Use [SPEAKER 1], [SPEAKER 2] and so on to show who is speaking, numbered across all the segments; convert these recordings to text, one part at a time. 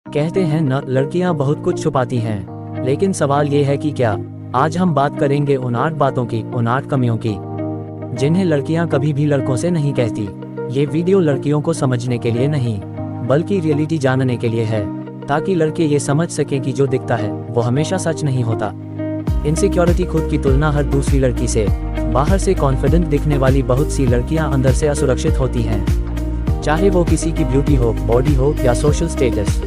[SPEAKER 1] कहते हैं न, लड़कियां बहुत कुछ छुपाती हैं, लेकिन सवाल ये है कि क्या। आज हम बात करेंगे उन 8 बातों की, उन 8 कमियों की, जिन्हें लड़कियां कभी भी लड़कों से नहीं कहती। ये वीडियो लड़कियों को समझने के लिए नहीं, बल्कि रियलिटी जानने के लिए है, ताकि लड़के ये समझ सकें कि जो दिखता है वो हमेशा सच नहीं होता। इनसिक्योरिटी, खुद की तुलना हर दूसरी लड़की से। बाहर से कॉन्फिडेंट दिखने वाली बहुत सी लड़कियां अंदर से असुरक्षित होती हैं, चाहे वो किसी की ब्यूटी हो, बॉडी हो या सोशल स्टेटस।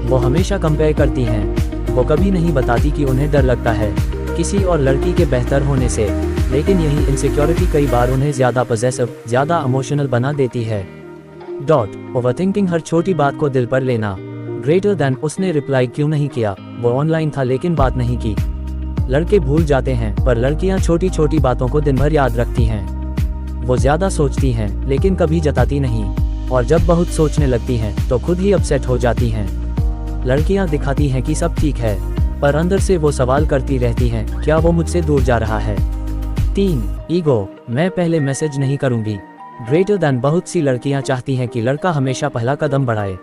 [SPEAKER 1] वो हमेशा कंपेयर करती हैं। वो कभी नहीं बताती कि उन्हें डर लगता है किसी और लड़की के बेहतर होने से, लेकिन यही इनसिक्योरिटी कई बार उन्हें ज़्यादा पॉसेसिव, ज़्यादा इमोशनल बना देती है। ओवरथिंकिंग, हर छोटी बात को दिल पर लेना। ग्रेटर देन, उसने रिप्लाई क्यों नहीं किया, वो ऑनलाइन था लेकिन बात नहीं की। लड़के भूल जाते हैं, पर लड़कियां छोटी छोटी बातों को दिन भर याद रखती हैं। वो ज़्यादा सोचती हैं लेकिन कभी जताती नहीं, और जब बहुत सोचने लगती हैं तो खुद ही अपसेट हो जाती हैं। लड़कियां दिखाती हैं कि सब ठीक है, पर अंदर से वो सवाल करती रहती हैं, क्या वो मुझसे दूर जा रहा है। 3. ईगो, मैं पहले मैसेज नहीं करूंगी। ग्रेटर देन, बहुत सी लड़कियां चाहती हैं कि लड़का हमेशा पहला कदम बढ़ाए।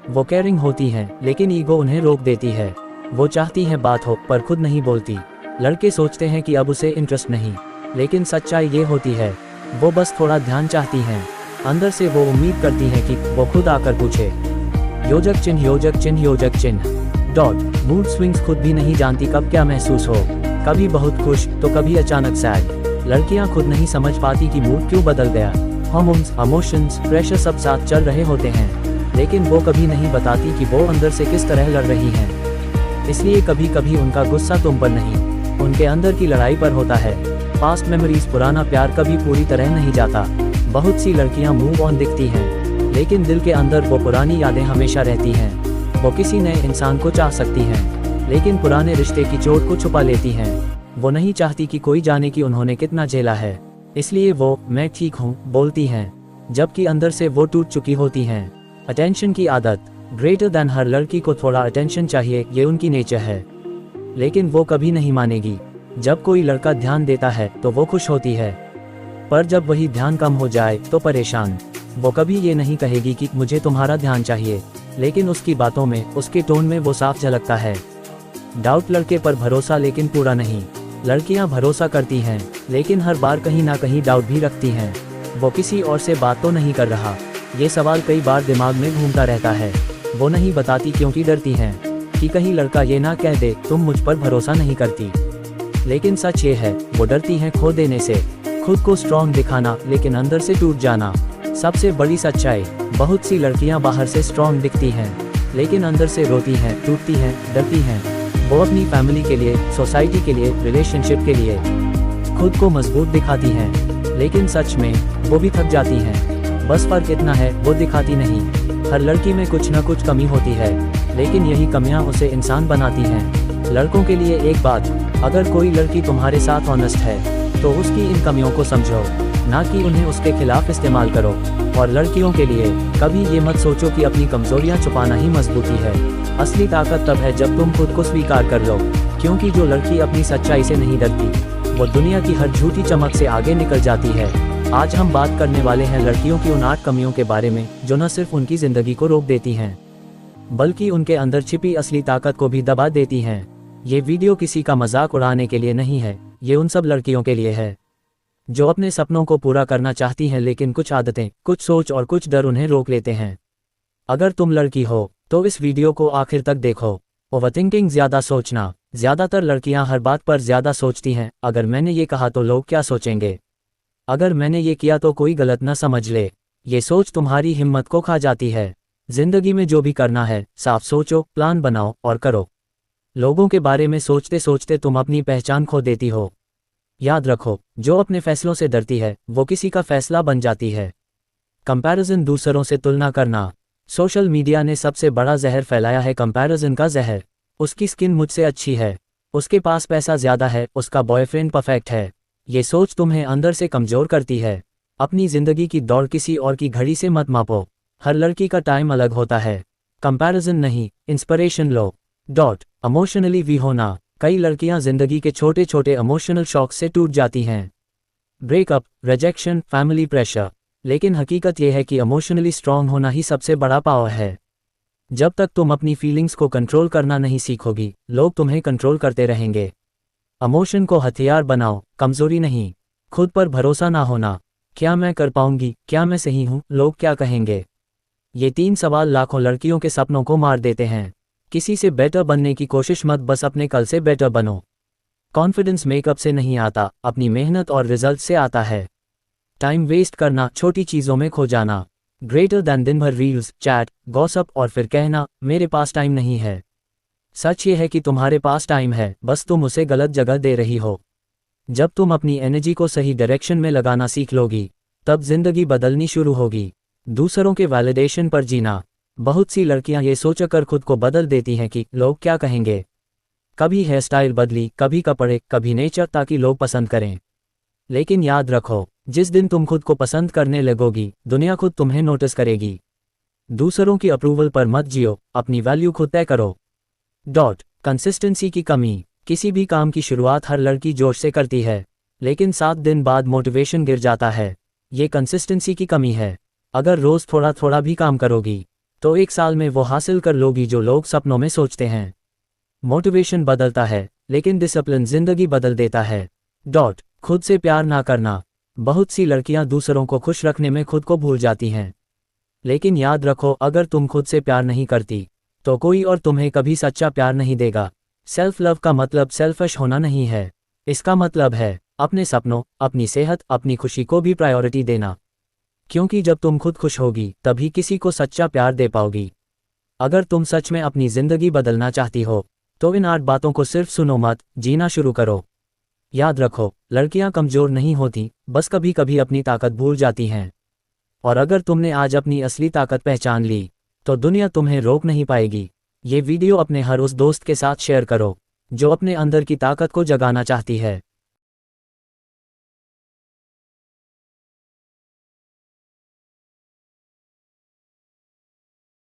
[SPEAKER 1] वो केयरिंग होती हैं, लेकिन ईगो उन्हें रोक देती है। वो चाहती हैं बात हो, पर खुद नहीं बोलती। लड़के सोचते हैं कि अब उसे इंटरेस्ट नहीं, लेकिन सच्चाई ये होती है, वो बस थोड़ा ध्यान चाहती हैं। अंदर से वो उम्मीद करती हैं कि वो खुद आकर पूछे। योजक चिन्ह, योजक चिन्ह, योजक चिन्ह। मूड स्विंग्स, खुद भी नहीं जानती कब क्या महसूस हो, कभी बहुत खुश तो कभी अचानक सैड। लड़कियां खुद नहीं समझ पाती कि मूड क्यों बदल गया। हार्मोन्स, इमोशंस, प्रेशर सब साथ चल रहे होते हैं, लेकिन वो कभी नहीं बताती कि वो अंदर से किस तरह लड़ रही हैं। इसलिए कभी कभी उनका गुस्सा तुम पर नहीं, उनके अंदर की लड़ाई पर होता है। पास्ट मेमोरीज, पुराना प्यार कभी पूरी तरह नहीं जाता। बहुत सी लड़कियां मूव ऑन दिखती हैं, लेकिन दिल के अंदर वो पुरानी यादें हमेशा रहती हैं। वो किसी नए इंसान को चाह सकती हैं, लेकिन पुराने रिश्ते की चोट को छुपा लेती हैं। वो नहीं चाहती कि कोई जाने कि उन्होंने कितना झेला है, इसलिए वो मैं ठीक हूँ बोलती हैं, जबकि अंदर से वो टूट चुकी होती हैं। अटेंशन की आदत, ग्रेटर देन, हर लड़की को थोड़ा अटेंशन चाहिए, ये उनकी नेचर है, लेकिन वो कभी नहीं मानेगी। जब कोई लड़का ध्यान देता है तो वो खुश होती है, पर जब वही ध्यान कम हो जाए तो परेशान। वो कभी ये नहीं कहेगी कि मुझे तुम्हारा ध्यान चाहिए, लेकिन उसकी बातों में, उसके टोन में वो साफ झलकता है। डाउट, लड़के पर भरोसा लेकिन पूरा नहीं। लड़कियां भरोसा करती हैं, लेकिन हर बार कहीं ना कहीं डाउट भी रखती हैं। वो किसी और से बात तो नहीं कर रहा, ये सवाल कई बार दिमाग में घूमता रहता है। वो नहीं बताती क्योंकि डरती हैं कि कहीं लड़का ये ना कह दे तुम मुझ पर भरोसा नहीं करती। लेकिन सच ये है, वो डरती हैं खो देने से, खुद को स्ट्रॉन्ग दिखाना लेकिन अंदर से टूट जाना। सबसे बड़ी सच्चाई, बहुत सी लड़कियां बाहर से स्ट्रॉन्ग दिखती हैं, लेकिन अंदर से रोती हैं, टूटती हैं, डरती हैं। वो अपनी फैमिली के लिए, सोसाइटी के लिए, रिलेशनशिप के लिए खुद को मजबूत दिखाती हैं, लेकिन सच में वो भी थक जाती हैं। बस फर्क इतना है, वो दिखाती नहीं। हर लड़की में कुछ न कुछ कमी होती है, लेकिन यही कमियां उसे इंसान बनाती हैं। लड़कों के लिए एक बात, अगर कोई लड़की तुम्हारे साथ ऑनेस्ट है तो उसकी इन कमियों को समझो, ना कि उन्हें उसके खिलाफ इस्तेमाल करो। और लड़कियों के लिए, कभी ये मत सोचो कि अपनी कमजोरियां छुपाना ही मजबूती है। असली ताकत तब है जब तुम खुद को स्वीकार कर लो, क्योंकि जो लड़की अपनी सच्चाई से नहीं डरती, वो दुनिया की हर झूठी चमक से आगे निकल जाती है। आज हम बात करने वाले हैं लड़कियों की उन 8 कमियों के बारे में, जो न सिर्फ उनकी जिंदगी को रोक देती हैं, बल्कि उनके अंदर छिपी असली ताकत को भी दबा देती हैं। ये वीडियो किसी का मजाक उड़ाने के लिए नहीं है, ये उन सब लड़कियों के लिए है जो अपने सपनों को पूरा करना चाहती हैं, लेकिन कुछ आदतें, कुछ सोच और कुछ डर उन्हें रोक लेते हैं। अगर तुम लड़की हो तो इस वीडियो को आखिर तक देखो। ओवरथिंकिंग, ज्यादा सोचना। ज्यादातर लड़कियां हर बात पर ज्यादा सोचती हैं। अगर मैंने ये कहा तो लोग क्या सोचेंगे, अगर मैंने ये किया तो कोई गलत न समझ ले। ये सोच तुम्हारी हिम्मत को खा जाती है। जिंदगी में जो भी करना है, साफ सोचो, प्लान बनाओ और करो। लोगों के बारे में सोचते सोचते तुम अपनी पहचान खो देती हो। याद रखो, जो अपने फैसलों से डरती है वो किसी का फैसला बन जाती है। कंपैरिजन, दूसरों से तुलना करना। सोशल मीडिया ने सबसे बड़ा जहर फैलाया है, कंपैरिजन का जहर। उसकी स्किन मुझसे अच्छी है, उसके पास पैसा ज्यादा है, उसका बॉयफ्रेंड परफेक्ट है। ये सोच तुम्हें अंदर से कमजोर करती है। अपनी जिंदगी की दौड़ किसी और की घड़ी से मत मापो। हर लड़की का टाइम अलग होता है। कंपैरिजन नहीं, इंस्पिरेशन लो। इमोशनली वी होना। कई लड़कियां जिंदगी के छोटे छोटे इमोशनल शॉक से टूट जाती हैं। Breakup, rejection, family pressure. लेकिन हकीकत यह है कि इमोशनली स्ट्रांग होना ही सबसे बड़ा पावर है। जब तक तुम अपनी फीलिंग्स को कंट्रोल करना नहीं सीखोगी, लोग तुम्हें कंट्रोल करते रहेंगे। इमोशन को हथियार बनाओ, कमजोरी नहीं। खुद पर भरोसा ना होना, क्या मैं कर पाऊंगी, क्या मैं सही हूं, लोग क्या कहेंगे। ये 3 सवाल लाखों लड़कियों के सपनों को मार देते हैं। किसी से बेटर बनने की कोशिश मत, बस अपने कल से बेटर बनो। कॉन्फिडेंस मेकअप से नहीं आता, अपनी मेहनत और रिजल्ट से आता है। टाइम वेस्ट करना, छोटी चीज़ों में खो जाना, ग्रेटर दैन दिन भर रील्स, चैट, गॉसिप और फिर कहना मेरे पास टाइम नहीं है। सच ये है कि तुम्हारे पास टाइम है, बस तुम उसे गलत जगह दे रही हो। जब तुम अपनी एनर्जी को सही डायरेक्शन में लगाना सीख लोगी, तब जिंदगी बदलनी शुरू होगी। दूसरों के वैलिडेशन पर जीना, बहुत सी लड़कियां ये सोचकर खुद को बदल देती हैं कि लोग क्या कहेंगे। कभी हेयर स्टाइल बदली, कभी कपड़े, कभी नेचर, ताकि लोग पसंद करें। लेकिन याद रखो, जिस दिन तुम खुद को पसंद करने लगोगी, दुनिया खुद तुम्हें नोटिस करेगी। दूसरों की अप्रूवल पर मत जियो, अपनी वैल्यू खुद तय करो। कंसिस्टेंसी की कमी, किसी भी काम की शुरुआत हर लड़की जोश से करती है, लेकिन 7 दिन बाद मोटिवेशन गिर जाता है। ये कंसिस्टेंसी की कमी है। अगर रोज थोड़ा थोड़ा भी काम करोगी, तो 1 साल में वो हासिल कर लोगी जो लोग सपनों में सोचते हैं। मोटिवेशन बदलता है, लेकिन डिसिप्लिन जिंदगी बदल देता है। खुद से प्यार ना करना, बहुत सी लड़कियां दूसरों को खुश रखने में खुद को भूल जाती हैं। लेकिन याद रखो, अगर तुम खुद से प्यार नहीं करती, तो कोई और तुम्हें कभी सच्चा प्यार नहीं देगा। सेल्फ लव का मतलब सेल्फिश होना नहीं है। इसका मतलब है अपने सपनों, अपनी सेहत, अपनी खुशी को भी प्रायोरिटी देना। क्योंकि जब तुम खुद खुश होगी, तभी किसी को सच्चा प्यार दे पाओगी। अगर तुम सच में अपनी जिंदगी बदलना चाहती हो, तो इन 8 बातों को सिर्फ सुनो मत, जीना शुरू करो। याद रखो, लड़कियां कमजोर नहीं होती, बस कभी कभी अपनी ताकत भूल जाती हैं। और अगर तुमने आज अपनी असली ताकत पहचान ली, तो दुनिया तुम्हें रोक नहीं पाएगी। ये वीडियो अपने हर उस दोस्त के साथ शेयर करो, जो अपने अंदर की ताकत को जगाना चाहती है।